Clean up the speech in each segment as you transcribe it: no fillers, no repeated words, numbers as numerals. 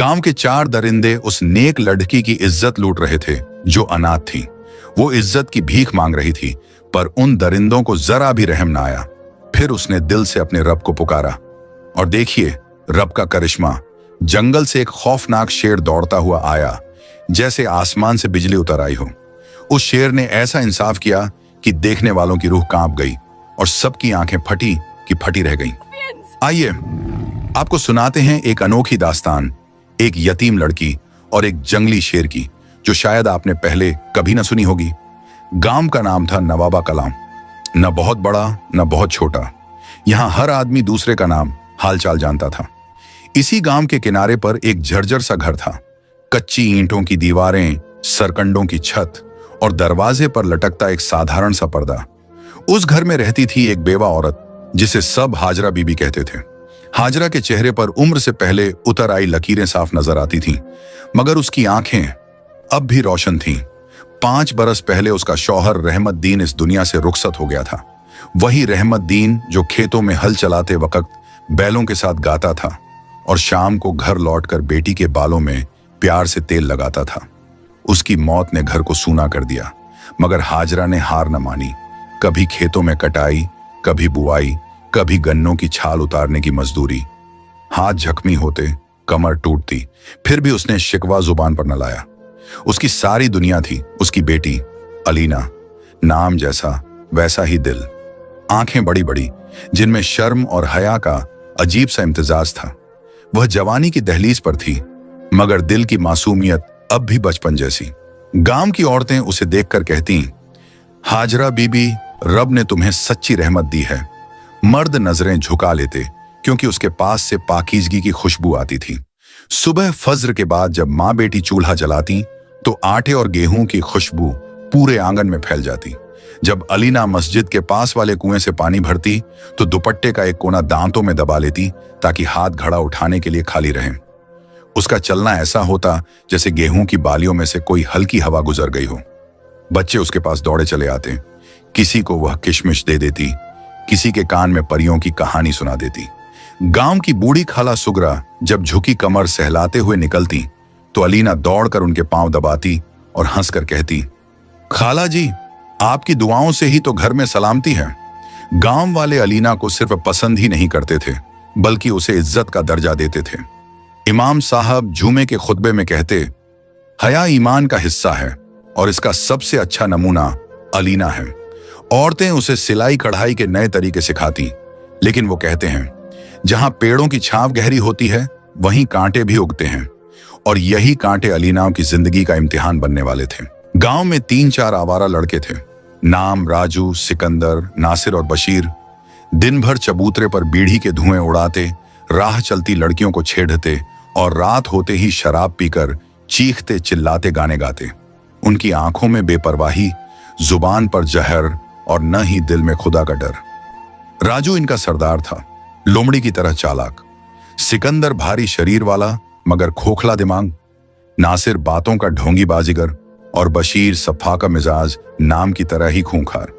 गांव के 4 दरिंदे उस नेक लड़की की इज्जत लूट रहे थे जो अनाथ थी। वो इज्जत की भीख मांग रही थी, पर उन दरिंदों को जरा भी रहम ना आया। फिर उसने दिल से अपने रब को पुकारा और देखिए रब का करिश्मा। जंगल से एक खौफनाक शेर दौड़ता हुआ आया, जैसे आसमान से बिजली उतर आई हो। उस शेर ने ऐसा इंसाफ किया कि देखने वालों की रूह कांप गई और सबकी आंखें फटी की फटी रह गईं। आइए आपको सुनाते हैं एक अनोखी दास्तान, एक यतीम लड़की और एक जंगली शेर की, जो शायद आपने पहले कभी ना सुनी होगी। गांव का नाम था नवाबा कलाम। न बहुत बड़ा न बहुत छोटा, यहां हर आदमी दूसरे का नाम हालचाल जानता था। इसी गांव के किनारे पर एक झरझर सा घर था। कच्ची ईंटों की दीवारें, सरकंडों की छत और दरवाजे पर लटकता एक साधारण सा पर्दा। उस घर में रहती थी एक बेवा औरत, जिसे सब हाजरा बीबी कहते थे। हाजरा के चेहरे पर उम्र से पहले उतर आई लकीरें साफ नजर आती थीं, मगर उसकी आंखें अब भी रोशन थीं। 5 बरस पहले उसका शौहर रहमत दीन इस दुनिया से रुखसत हो गया था। वही रहमत दीन जो खेतों में हल चलाते वक्त बैलों के साथ गाता था और शाम को घर लौटकर बेटी के बालों में प्यार से तेल लगाता था। उसकी मौत ने घर को सूना कर दिया, मगर हाजरा ने हार न मानी। कभी खेतों में कटाई, कभी बुआई, कभी गन्नों की छाल उतारने की मजदूरी। हाथ जख्मी होते, कमर टूटती, फिर भी उसने शिकवा जुबान पर न लाया। उसकी सारी दुनिया थी उसकी बेटी अलीना। नाम जैसा वैसा ही दिल, आंखें बड़ी बड़ी जिनमें शर्म और हया का अजीब सा इम्तिजाज था। वह जवानी की दहलीज पर थी, मगर दिल की मासूमियत अब भी बचपन जैसी। गांव की औरतें उसे देखकर कहती, हाजरा बीबी, रब ने तुम्हें सच्ची रहमत दी है। मर्द नजरें झुका लेते, क्योंकि उसके पास से पाकीज़गी की खुशबू आती थी। सुबह फज्र के बाद जब माँ बेटी चूल्हा जलाती तो आटे और गेहूं की खुशबू पूरे आंगन में फैल जाती। जब अलीना मस्जिद के पास वाले कुएं से पानी भरती तो दुपट्टे का एक कोना दांतों में दबा लेती, ताकि हाथ घड़ा उठाने के लिए खाली रहें। उसका चलना ऐसा होता जैसे गेहूं की बालियों में से कोई हल्की हवा गुजर गई हो। बच्चे उसके पास दौड़े चले आते, किसी को वह किशमिश दे देती, किसी के कान में परियों की कहानी सुना देती। गांव की बूढ़ी खाला सुगरा जब झुकी कमर सहलाते हुए निकलती तो अलीना दौड़कर उनके पांव दबाती और हंसकर कहती, खाला जी, आपकी दुआओं से ही तो घर में सलामती है। गांव वाले अलीना को सिर्फ पसंद ही नहीं करते थे, बल्कि उसे इज्जत का दर्जा देते थे। इमाम साहब जुमे के खुतबे में कहते, हया ईमान का हिस्सा है और इसका सबसे अच्छा नमूना अलीना है। औरतें उसे सिलाई कढ़ाई के नए तरीके सिखाती, लेकिन वो कहते हैं, जहां पेड़ों की छांव गहरी होती है वहीं कांटे भी उगते हैं, और यही कांटे अलीनाओं की जिंदगी का इम्तिहान बनने वाले थे। गांव में 3-4 आवारा लड़के थे, नाम राजू, सिकंदर, नासिर और बशीर। दिन भर चबूतरे पर बीड़ी के धुएं उड़ाते, राह चलती लड़कियों को छेड़ते और रात होते ही शराब पीकर चीखते चिल्लाते गाने गाते। उनकी आंखों में बेपरवाही, जुबान पर जहर और न ही दिल में खुदा का डर। राजू इनका सरदार था, लोमड़ी की तरह चालाक। सिकंदर भारी शरीर वाला मगर खोखला दिमाग। नासिर बातों का ढोंगी बाजीगर और बशीर सफा का मिजाज, नाम की तरह ही खूंखार।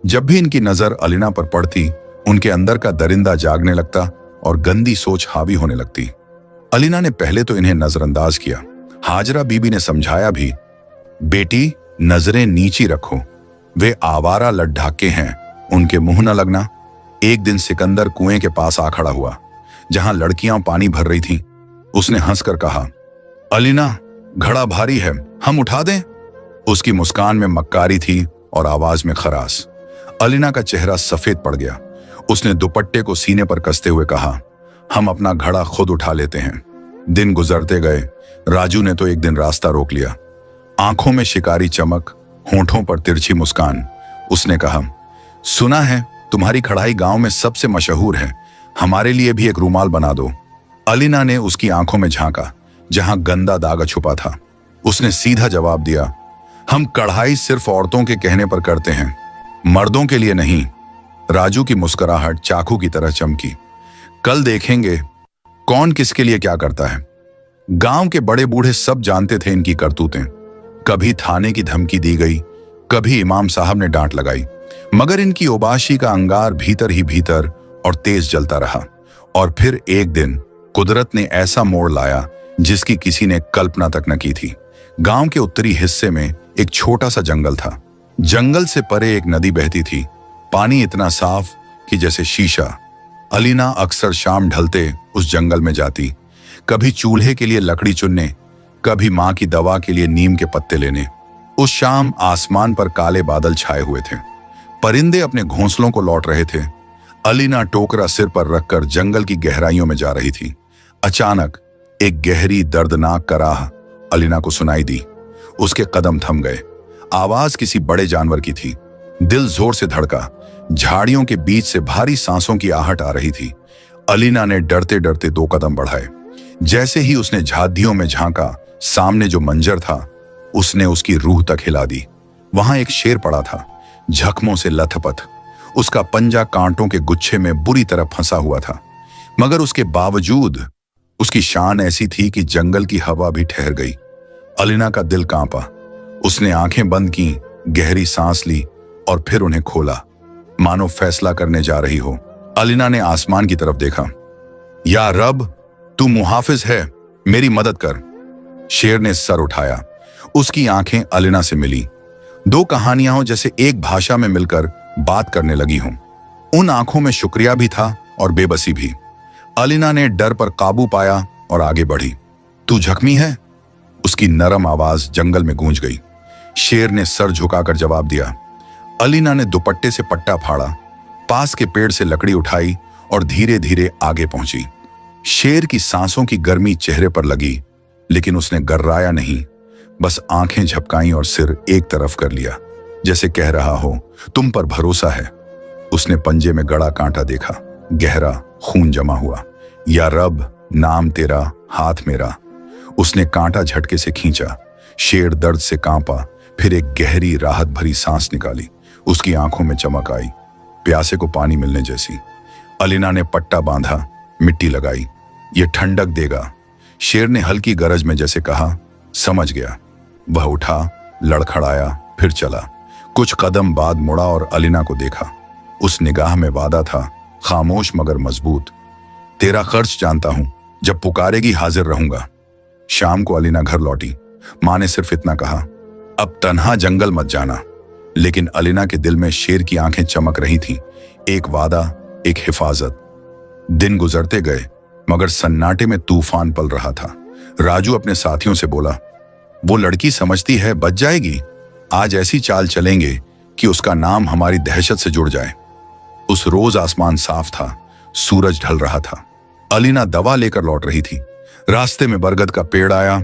जब भी इनकी नजर अलीना पर पड़ती, उनके अंदर का दरिंदा जागने लगता और गंदी सोच हावी होने लगती। अलीना ने पहले तो इन्हें नजरअंदाज किया। हाजरा बीबी ने समझाया भी, बेटी नजरें नीची रखो, वे आवारा लड्ढाके हैं, उनके मुंह न लगना। एक दिन सिकंदर कुएं के पास आ खड़ा हुआ, जहां लड़कियां पानी भर रही थीं। उसने हंसकर कहा, अलीना, घड़ा भारी है, हम उठा दें? उसकी मुस्कान में मक्कारी थी और आवाज में खरास। अलीना का चेहरा सफेद पड़ गया। उसने दुपट्टे को सीने पर कसते हुए कहा, हम अपना घड़ा खुद उठा लेते हैं। दिन गुजरते गए। राजू ने तो एक दिन रास्ता रोक लिया। आंखों में शिकारी चमक, होंठों पर तिरछी मुस्कान। उसने कहा, सुना है तुम्हारी कढ़ाई गांव में सबसे मशहूर है, हमारे लिए भी एक रूमाल बना दो। अलीना ने उसकी आंखों में झांका, जहां गंदा दाग छुपा था। उसने सीधा जवाब दिया, हम कढ़ाई सिर्फ औरतों के कहने पर करते हैं, मर्दों के लिए नहीं। राजू की मुस्कुराहट चाकू की तरह चमकी। कल देखेंगे कौन किसके लिए क्या करता है। गांव के बड़े बूढ़े सब जानते थे इनकी करतूतें। कभी थाने की धमकी दी गई, कभी इमाम साहब ने डांट लगाई, मगर इनकी ओबाशी का अंगार भीतर ही भीतर और तेज जलता रहा। और फिर एक दिन कुदरत ने ऐसा मोड़ लाया जिसकी किसी ने कल्पना तक न की थी। गांव के उत्तरी हिस्से में एक छोटा सा जंगल था। जंगल से परे एक नदी बहती थी, पानी इतना साफ कि जैसे शीशा। अलीना अक्सर शाम ढलते उस जंगल में जाती, कभी चूल्हे के लिए लकड़ी चुनने, कभी मां की दवा के लिए नीम के पत्ते लेने। उस शाम आसमान पर काले बादल छाए हुए थे, परिंदे अपने घोंसलों को लौट रहे थे। अलीना टोकरा सिर पर रखकर जंगल की गहराइयों में जा रही थी। अचानक एक गहरी दर्दनाक कराह अलीना को सुनाई दी। उसके कदम थम गए। आवाज किसी बड़े जानवर की थी। दिल जोर से धड़का। झाड़ियों के बीच से भारी सांसों की आहट आ रही थी। अलीना ने डरते डरते 2 कदम बढ़ाए। जैसे ही उसने झादियों में झांका, सामने जो मंजर था उसने उसकी रूह तक हिला दी। वहां एक शेर पड़ा था, जख्मों से लथपथ। उसका पंजा कांटों के गुच्छे में बुरी तरह फंसा हुआ था, मगर उसके बावजूद उसकी शान ऐसी थी कि जंगल की हवा भी ठहर गई। अलीना का दिल कांपा। उसने आंखें बंद की, गहरी सांस ली और फिर उन्हें खोला, मानो फैसला करने जा रही हो। अलीना ने आसमान की तरफ देखा। या रब, तू मुहाफिज है, मेरी मदद कर। शेर ने सर उठाया। उसकी आंखें अलीना से मिली। 2 कहानियां हो जैसे एक भाषा में मिलकर बात करने लगी हों। उन आंखों में शुक्रिया भी था और बेबसी भी। अलीना ने डर पर काबू पाया और आगे बढ़ी। तू जख्मी है? उसकी नरम आवाज जंगल में गूंज गई। शेर ने सर झुकाकर जवाब दिया। अलीना ने दुपट्टे से पट्टा फाड़ा, पास के पेड़ से लकड़ी उठाई और धीरे धीरे आगे पहुंची। शेर की सांसों की गर्मी चेहरे पर लगी, लेकिन उसने गर्राया नहीं, बस आंखें झपकाईं और सिर एक तरफ कर लिया, जैसे कह रहा हो, तुम पर भरोसा है। उसने पंजे में गड़ा कांटा देखा, गहरा खून जमा हुआ। या रब, नाम तेरा, हाथ मेरा। उसने कांटा झटके से खींचा। शेर दर्द से कांपा, फिर एक गहरी राहत भरी सांस निकाली। उसकी आंखों में चमक आई, प्यासे को पानी मिलने जैसी। अलीना ने पट्टा बांधा, मिट्टी लगाई। ये ठंडक देगा। शेर ने हल्की गरज में जैसे कहा, समझ गया। वह उठा, लड़खड़ाया, फिर चला। कुछ कदम बाद मुड़ा और अलीना को देखा। उस निगाह में वादा था, खामोश मगर मजबूत। तेरा खर्च जानता हूं, जब पुकारेगी हाजिर रहूंगा। शाम को अलीना घर लौटी। मां ने सिर्फ इतना कहा, अब तन्हा जंगल मत जाना। लेकिन अलीना के दिल में शेर की आंखें चमक रही थीं। एक वादा, एक हिफाजत। दिन गुजरते गए, मगर सन्नाटे में तूफान पल रहा था। राजू अपने साथियों से बोला, वो लड़की समझती है बच जाएगी। आज ऐसी चाल चलेंगे कि उसका नाम हमारी दहशत से जुड़ जाए। उस रोज आसमान साफ था, सूरज ढल रहा था। अलीना दवा लेकर लौट रही थी। रास्ते में बरगद का पेड़ आया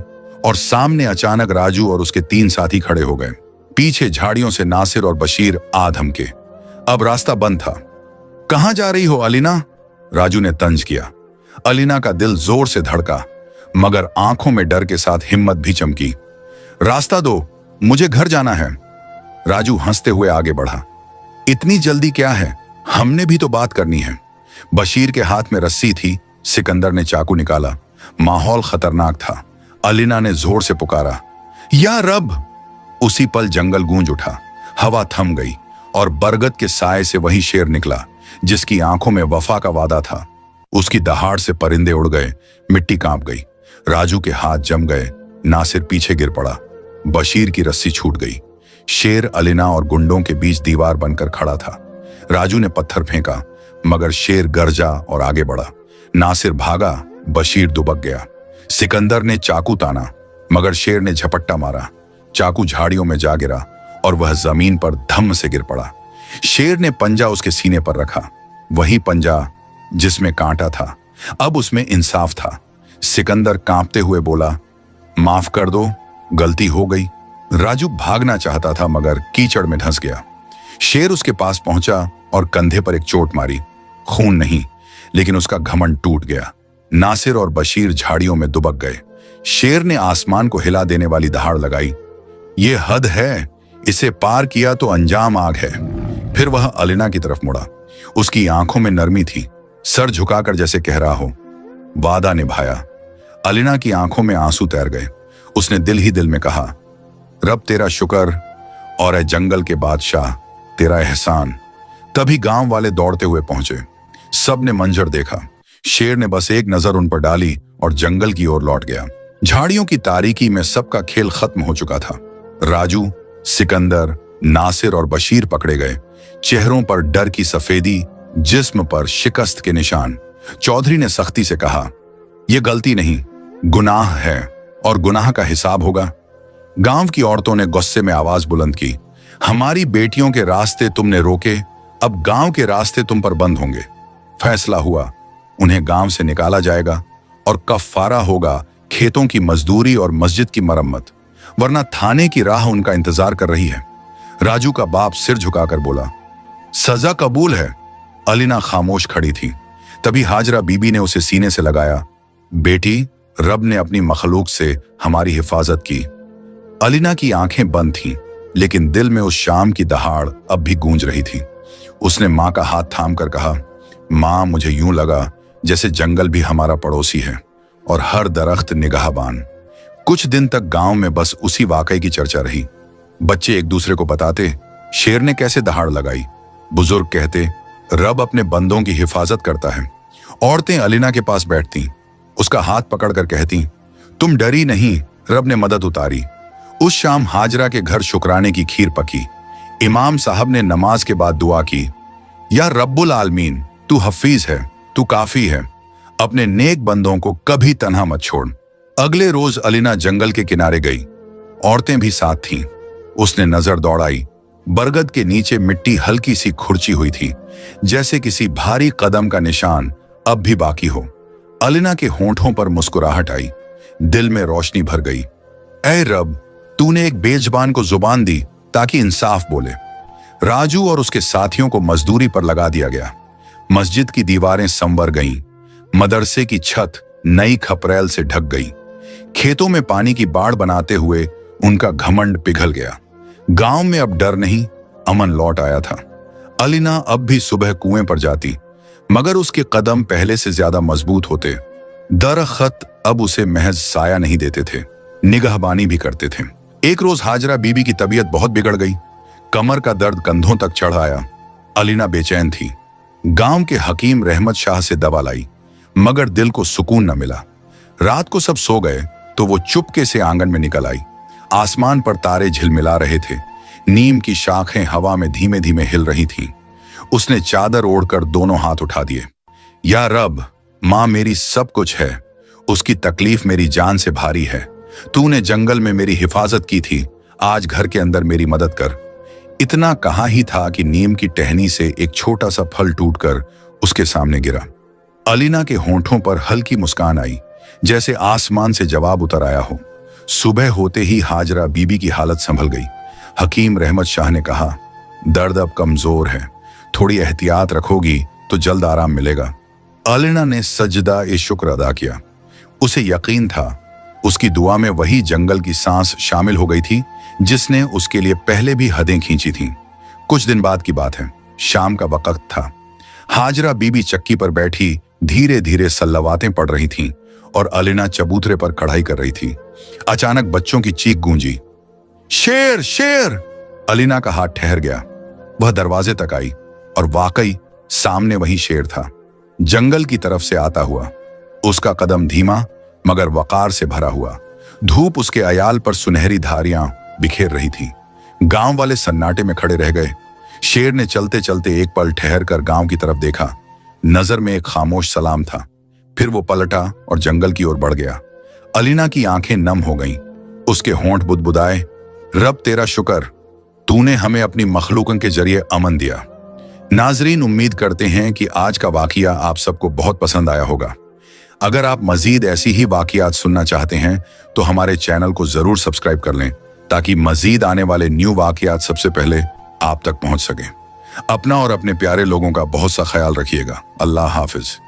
और सामने अचानक राजू और उसके 3 साथी खड़े हो गए। पीछे झाड़ियों से नासिर और बशीर आ धमके। अब रास्ता बंद था। कहां जा रही हो अलीना? राजू ने तंज किया। अलीना का दिल जोर से धड़का, मगर आंखों में डर के साथ हिम्मत भी चमकी। रास्ता दो, मुझे घर जाना है। राजू हंसते हुए आगे बढ़ा। इतनी जल्दी क्या है, हमने भी तो बात करनी है। बशीर के हाथ में रस्सी थी। सिकंदर ने चाकू निकाला। माहौल खतरनाक था। अलीना ने जोर से पुकारा, या रब। उसी पल जंगल गूंज उठा। हवा थम गई और बरगद के साए से वही शेर निकला जिसकी आंखों में वफा का वादा था। उसकी दहाड़ से परिंदे उड़ गए, मिट्टी कांप गई। राजू के हाथ जम गए। नासिर पीछे गिर पड़ा। बशीर की रस्सी छूट गई। शेर अलीना और गुंडों के बीच दीवार बनकर खड़ा था। राजू ने पत्थर फेंका, मगर शेर गरजा और आगे बढ़ा। नासिर भागा, बशीर दुबक गया। सिकंदर ने चाकू ताना, मगर शेर ने झपट्टा मारा। चाकू झाड़ियों में जा गिरा और वह जमीन पर धम से गिर पड़ा। शेर ने पंजा उसके सीने पर रखा, वही पंजा जिसमें कांटा था। अब उसमें इंसाफ था। सिकंदर कांपते हुए बोला, माफ कर दो, गलती हो गई। राजू भागना चाहता था, मगर कीचड़ में धंस गया। शेर उसके पास पहुंचा और कंधे पर एक चोट मारी। खून नहीं, लेकिन उसका घमंड टूट गया। नासिर और बशीर झाड़ियों में दुबक गए। शेर ने आसमान को हिला देने वाली दहाड़ लगाई। ये हद है, इसे पार किया तो अंजाम आग है। फिर वह अलीना की तरफ मुड़ा। उसकी आंखों में नरमी थी, सर झुकाकर जैसे कह रहा हो, वादा निभाया। अलीना की आंखों में आंसू तैर गए। उसने दिल ही दिल में कहा, रब तेरा शुक्र और है जंगल के बादशाह तेरा एहसान। तभी गांव वाले दौड़ते हुए पहुंचे। सब ने मंजर देखा। शेर ने बस एक नजर उन पर डाली और जंगल की ओर लौट गया। झाड़ियों की तारीकी में सबका खेल खत्म हो चुका था। राजू, सिकंदर, नासिर और बशीर पकड़े गए। चेहरों पर डर की सफेदी, जिस्म पर शिकस्त के निशान। चौधरी ने सख्ती से कहा, यह गलती नहीं, गुनाह है और गुनाह का हिसाब होगा। गांव की औरतों ने गुस्से में आवाज बुलंद की, हमारी बेटियों के रास्ते तुमने रोके, अब गांव के रास्ते तुम पर बंद होंगे। फैसला हुआ, उन्हें गांव से निकाला जाएगा और कफारा होगा खेतों की मजदूरी और मस्जिद की मरम्मत, वरना थाने की राह उनका इंतजार कर रही है। राजू का बाप सिर झुकाकर बोला, सजा कबूल है। अलीना खामोश खड़ी थी। तभी हाजरा बीबी ने उसे सीने से लगाया, बेटी, रब ने अपनी मखलूक से हमारी हिफाजत की। अलीना की आंखें बंद थीं, लेकिन दिल में उस शाम की दहाड़ अब भी गूंज रही थी। उसने मां का हाथ थामकर कहा, मां, मुझे यूं लगा जैसे जंगल भी हमारा पड़ोसी है और हर दरख्त निगाहबान। कुछ दिन तक गांव में बस उसी वाकये की चर्चा रही। बच्चे एक दूसरे को बताते, शेर ने कैसे दहाड़ लगाई। बुजुर्ग कहते, रब अपने बंदों की हिफाजत करता है। औरतें अलीना के पास बैठती, उसका हाथ पकड़कर कहती, तुम डरी नहीं, रब ने मदद उतारी। उस शाम हाजरा के घर शुक्राने की खीर पकी। इमाम साहब ने नमाज के बाद दुआ की, या रब्बुल आलमीन, तू हफीज है, तू काफी है, अपने नेक बंदों को कभी तन्हा मत छोड़। अगले रोज अलीना जंगल के किनारे गई। औरतें भी साथ थीं। उसने नजर दौड़ाई। बरगद के नीचे मिट्टी हल्की सी खुरची हुई थी, जैसे किसी भारी कदम का निशान अब भी बाकी हो। अलीना के होंठों पर मुस्कुराहट आई, दिल में रोशनी भर गई। ऐ रब, तूने एक बेजबान को जुबान दी ताकि इंसाफ बोले। राजू और उसके साथियों को मजदूरी पर लगा दिया गया। मस्जिद की दीवारें संवर गईं। मदरसे की छत नई खपरेल से ढक गई। खेतों में पानी की बाढ़ बनाते हुए उनका घमंड पिघल गया। गांव में अब डर नहीं, अमन लौट आया था। अलीना अब भी सुबह कुएं पर जाती, मगर उसके कदम पहले से ज्यादा मजबूत होते। दरख्त अब उसे महज साया नहीं देते थे, निगहबानी भी करते थे। एक रोज हाजरा बीबी की तबीयत बहुत बिगड़ गई। कमर का दर्द कंधों तक चढ़ आया। अलीना बेचैन थी। गांव के हकीम रहमत शाह से दवा लाई, मगर दिल को सुकून न मिला। रात को सब सो गए तो वो चुपके से आंगन में निकल आई। आसमान पर तारे झिलमिला रहे थे। नीम की शाखें हवा में धीमे धीमे हिल रही थीं। उसने चादर ओढ़कर दोनों हाथ उठा दिए। या रब, मां मेरी सब कुछ है, उसकी तकलीफ मेरी जान से भारी है। तूने जंगल में मेरी हिफाजत की थी, आज घर के अंदर मेरी मदद कर। इतना कहा ही था कि नीम की टहनी से एक छोटा सा फल टूटकर उसके सामने गिरा। अलीना के होंठों पर हल्की मुस्कान आई, जैसे आसमान से जवाब उतर आया हो। सुबह होते ही हाजरा बीबी की हालत संभल गई। हकीम रहमत शाह ने कहा, दर्द अब कमजोर है, थोड़ी एहतियात रखोगी तो जल्द आराम मिलेगा। अलीना ने सजदा ए शुक्र अदा किया। उसे यकीन था उसकी दुआ में वही जंगल की सांस शामिल हो गई थी जिसने उसके लिए पहले भी हदें खींची थीं। कुछ दिन बाद की बात है। शाम का वक्त था। हाजरा बीबी चक्की पर बैठी धीरे धीरे सल्लवातें पड़ रही थीं और अलीना चबूतरे पर कढ़ाई कर रही थी। अचानक बच्चों की चीख गूंजी, शेर शेर! अलीना का हाथ ठहर गया। वह दरवाजे तक आई और वाकई सामने वही शेर था, जंगल की तरफ से आता हुआ। उसका कदम धीमा मगर वकार से भरा हुआ। धूप उसके अयाल पर सुनहरी धारियां बिखेर रही थी। गांव वाले सन्नाटे में खड़े रह गए। शेर ने चलते चलते एक पल ठहर कर गांव की तरफ देखा। नजर में एक खामोश सलाम था। फिर वो पलटा और जंगल की ओर बढ़ गया। अलीना की आंखें नम हो गईं। उसके होंठ बुदबुदाए, रब तेरा शुक्र, तूने हमें अपनी मखलूकों के जरिए अमन दिया। नाजरीन, उम्मीद करते हैं कि आज का वाकया आप सबको बहुत पसंद आया होगा। अगर आप मजीद ऐसी ही वाकयात सुनना चाहते हैं तो हमारे चैनल को जरूर सब्सक्राइब कर लें, ताकि मजीद आने वाले न्यू वाकयात सबसे पहले आप तक पहुंच सकें। अपना और अपने प्यारे लोगों का बहुत सा ख्याल रखिएगा। अल्लाह हाफिज।